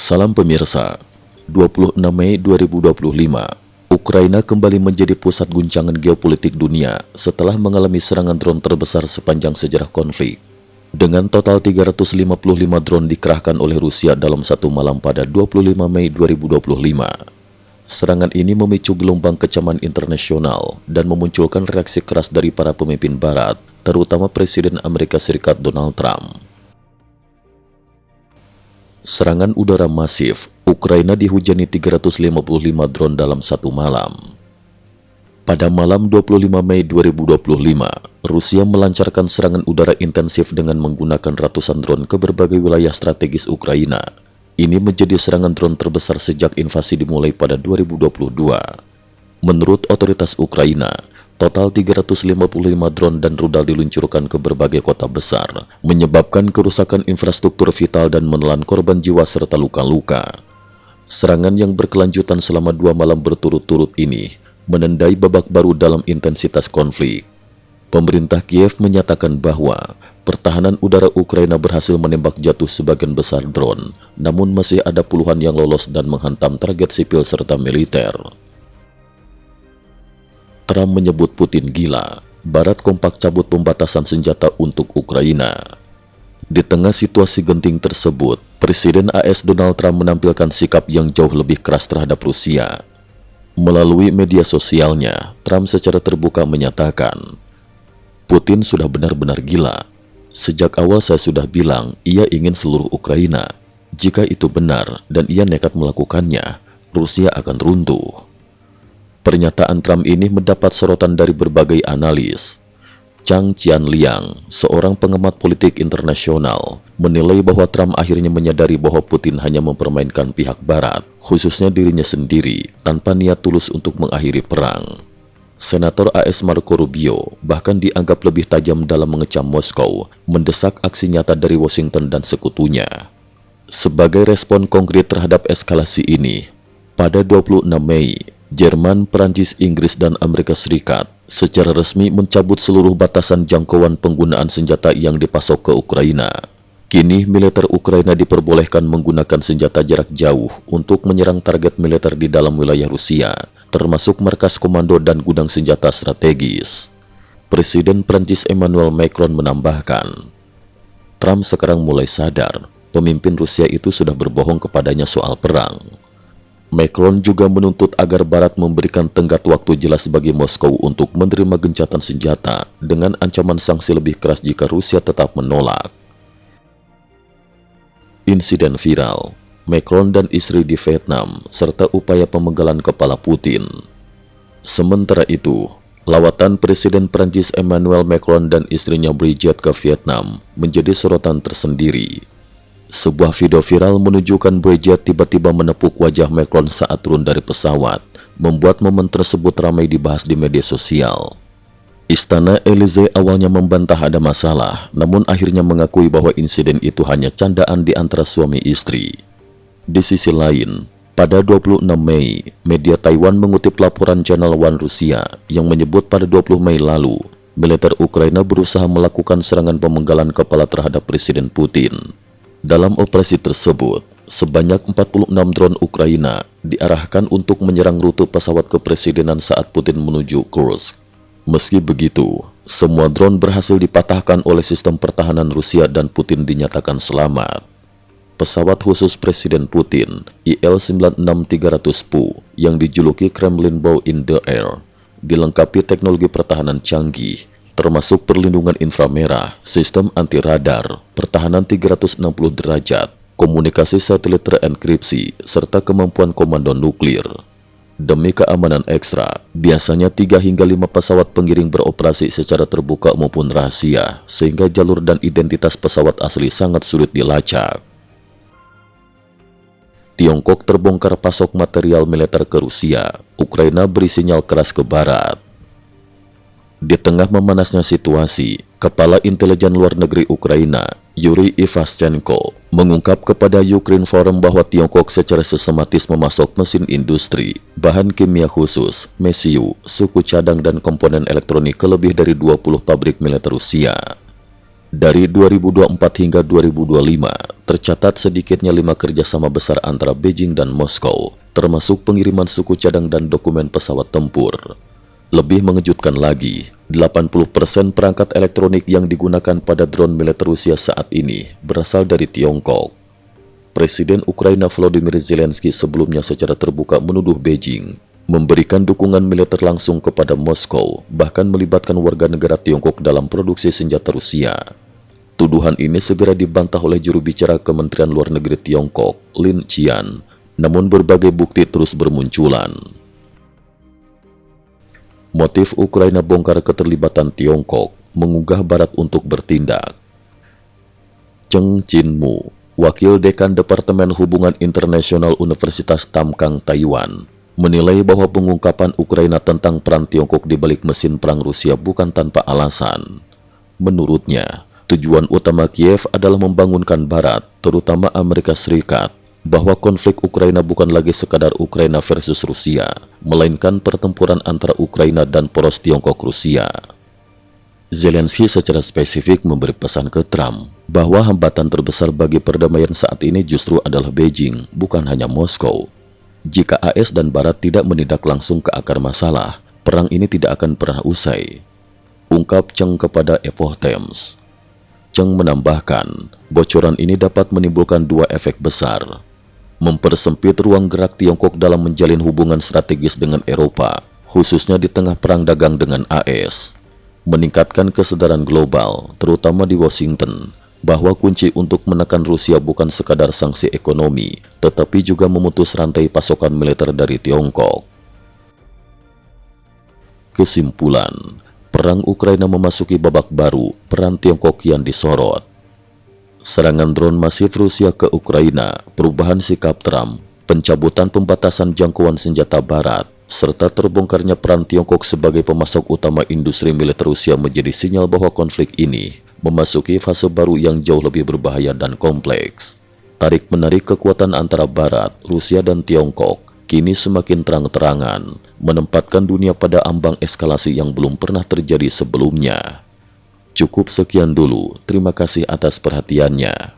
Salam pemirsa, 26 Mei 2025, Ukraina kembali menjadi pusat guncangan geopolitik dunia setelah mengalami serangan drone terbesar sepanjang sejarah konflik. Dengan total 355 drone dikerahkan oleh Rusia dalam satu malam pada 25 Mei 2025. Serangan ini memicu gelombang kecaman internasional dan memunculkan reaksi keras dari para pemimpin Barat, terutama Presiden Amerika Serikat Donald Trump. Serangan udara masif, Ukraina dihujani 355 drone dalam satu malam. Pada malam 25 Mei 2025, Rusia melancarkan serangan udara intensif dengan menggunakan ratusan drone ke berbagai wilayah strategis Ukraina. Ini menjadi serangan drone terbesar sejak invasi dimulai pada 2022. Menurut otoritas Ukraina, total 355 drone dan rudal diluncurkan ke berbagai kota besar, menyebabkan kerusakan infrastruktur vital dan menelan korban jiwa serta luka-luka. Serangan yang berkelanjutan selama 2 malam berturut-turut ini menandai babak baru dalam intensitas konflik. Pemerintah Kiev menyatakan bahwa pertahanan udara Ukraina berhasil menembak jatuh sebagian besar drone, namun masih ada puluhan yang lolos dan menghantam target sipil serta militer. Trump menyebut Putin gila, Barat kompak cabut pembatasan senjata untuk Ukraina. Di tengah situasi genting tersebut, Presiden AS Donald Trump menampilkan sikap yang jauh lebih keras terhadap Rusia. Melalui media sosialnya, Trump secara terbuka menyatakan, "Putin sudah benar-benar gila. Sejak awal saya sudah bilang ia ingin seluruh Ukraina. Jika itu benar dan ia nekat melakukannya, Rusia akan runtuh." Pernyataan Trump ini mendapat sorotan dari berbagai analis. Chang Qianliang, seorang pengamat politik internasional, menilai bahwa Trump akhirnya menyadari bahwa Putin hanya mempermainkan pihak Barat, khususnya dirinya sendiri, tanpa niat tulus untuk mengakhiri perang. Senator AS Marco Rubio bahkan dianggap lebih tajam dalam mengecam Moskow, mendesak aksi nyata dari Washington dan sekutunya. Sebagai respon konkret terhadap eskalasi ini, pada 26 Mei, Jerman, Perancis, Inggris, dan Amerika Serikat secara resmi mencabut seluruh batasan jangkauan penggunaan senjata yang dipasok ke Ukraina. Kini, militer Ukraina diperbolehkan menggunakan senjata jarak jauh untuk menyerang target militer di dalam wilayah Rusia, termasuk markas komando dan gudang senjata strategis. Presiden Prancis Emmanuel Macron menambahkan, Trump sekarang mulai sadar pemimpin Rusia itu sudah berbohong kepadanya soal perang. Macron juga menuntut agar Barat memberikan tenggat waktu jelas bagi Moskow untuk menerima gencatan senjata dengan ancaman sanksi lebih keras jika Rusia tetap menolak. Insiden viral, Macron dan istri di Vietnam, serta upaya pemenggalan kepala Putin. Sementara itu, lawatan Presiden Prancis Emmanuel Macron dan istrinya Brigitte ke Vietnam menjadi sorotan tersendiri. Sebuah video viral menunjukkan Brigitte tiba-tiba menepuk wajah Macron saat turun dari pesawat, membuat momen tersebut ramai dibahas di media sosial. Istana Elysee awalnya membantah ada masalah, namun akhirnya mengakui bahwa insiden itu hanya candaan di antara suami istri. Di sisi lain, pada 26 Mei, media Taiwan mengutip laporan Channel One Rusia yang menyebut pada 20 Mei lalu, militer Ukraina berusaha melakukan serangan pemenggalan kepala terhadap Presiden Putin. Dalam operasi tersebut, sebanyak 46 drone Ukraina diarahkan untuk menyerang rute pesawat kepresidenan saat Putin menuju Kursk. Meski begitu, semua drone berhasil dipatahkan oleh sistem pertahanan Rusia dan Putin dinyatakan selamat. Pesawat khusus Presiden Putin, Il-96-300 yang dijuluki Kremlin Bow in the Air, dilengkapi teknologi pertahanan canggih, termasuk perlindungan inframerah, sistem anti-radar, pertahanan 360 derajat, komunikasi satelit terenkripsi, serta kemampuan komando nuklir. Demi keamanan ekstra, biasanya 3 hingga 5 pesawat pengiring beroperasi secara terbuka maupun rahasia, sehingga jalur dan identitas pesawat asli sangat sulit dilacak. Tiongkok terbongkar pasok material militer ke Rusia, Ukraina beri sinyal keras ke Barat. Di tengah memanasnya situasi, Kepala Intelijen Luar Negeri Ukraina, Yuri Ivashchenko, mengungkap kepada Ukraine Forum bahwa Tiongkok secara sistematis memasok mesin industri, bahan kimia khusus, mesiu, suku cadang dan komponen elektronik ke lebih dari 20 pabrik militer Rusia. Dari 2024 hingga 2025, tercatat sedikitnya 5 kerjasama besar antara Beijing dan Moskow, termasuk pengiriman suku cadang dan dokumen pesawat tempur. Lebih mengejutkan lagi, 80% perangkat elektronik yang digunakan pada drone militer Rusia saat ini berasal dari Tiongkok. Presiden Ukraina Volodymyr Zelensky sebelumnya secara terbuka menuduh Beijing memberikan dukungan militer langsung kepada Moskow, bahkan melibatkan warga negara Tiongkok dalam produksi senjata Rusia. Tuduhan ini segera dibantah oleh juru bicara Kementerian Luar Negeri Tiongkok, Lin Qian, namun berbagai bukti terus bermunculan. Motif Ukraina bongkar keterlibatan Tiongkok, menggugah Barat untuk bertindak. Cheng Chin-mu, Wakil Dekan Departemen Hubungan Internasional Universitas Tamkang, Taiwan, menilai bahwa pengungkapan Ukraina tentang peran Tiongkok di balik mesin perang Rusia bukan tanpa alasan. Menurutnya, tujuan utama Kiev adalah membangunkan Barat, terutama Amerika Serikat, bahwa konflik Ukraina bukan lagi sekadar Ukraina versus Rusia, melainkan pertempuran antara Ukraina dan poros Tiongkok-Rusia. Zelensky secara spesifik memberi pesan ke Trump bahwa hambatan terbesar bagi perdamaian saat ini justru adalah Beijing, bukan hanya Moskow. Jika AS dan Barat tidak menindak langsung ke akar masalah, perang ini tidak akan pernah usai, ungkap Cheng kepada Epoch Times. Cheng menambahkan, bocoran ini dapat menimbulkan dua efek besar. Mempersempit ruang gerak Tiongkok dalam menjalin hubungan strategis dengan Eropa, khususnya di tengah perang dagang dengan AS. Meningkatkan kesadaran global, terutama di Washington, bahwa kunci untuk menekan Rusia bukan sekadar sanksi ekonomi, tetapi juga memutus rantai pasokan militer dari Tiongkok. Kesimpulan, perang Ukraina memasuki babak baru, peran Tiongkok kian disorot. Serangan drone masif Rusia ke Ukraina, perubahan sikap Trump, pencabutan pembatasan jangkauan senjata Barat, serta terbongkarnya peran Tiongkok sebagai pemasok utama industri militer Rusia menjadi sinyal bahwa konflik ini memasuki fase baru yang jauh lebih berbahaya dan kompleks. Tarik-menarik kekuatan antara Barat, Rusia dan Tiongkok kini semakin terang-terangan, menempatkan dunia pada ambang eskalasi yang belum pernah terjadi sebelumnya. Cukup sekian dulu, terima kasih atas perhatiannya.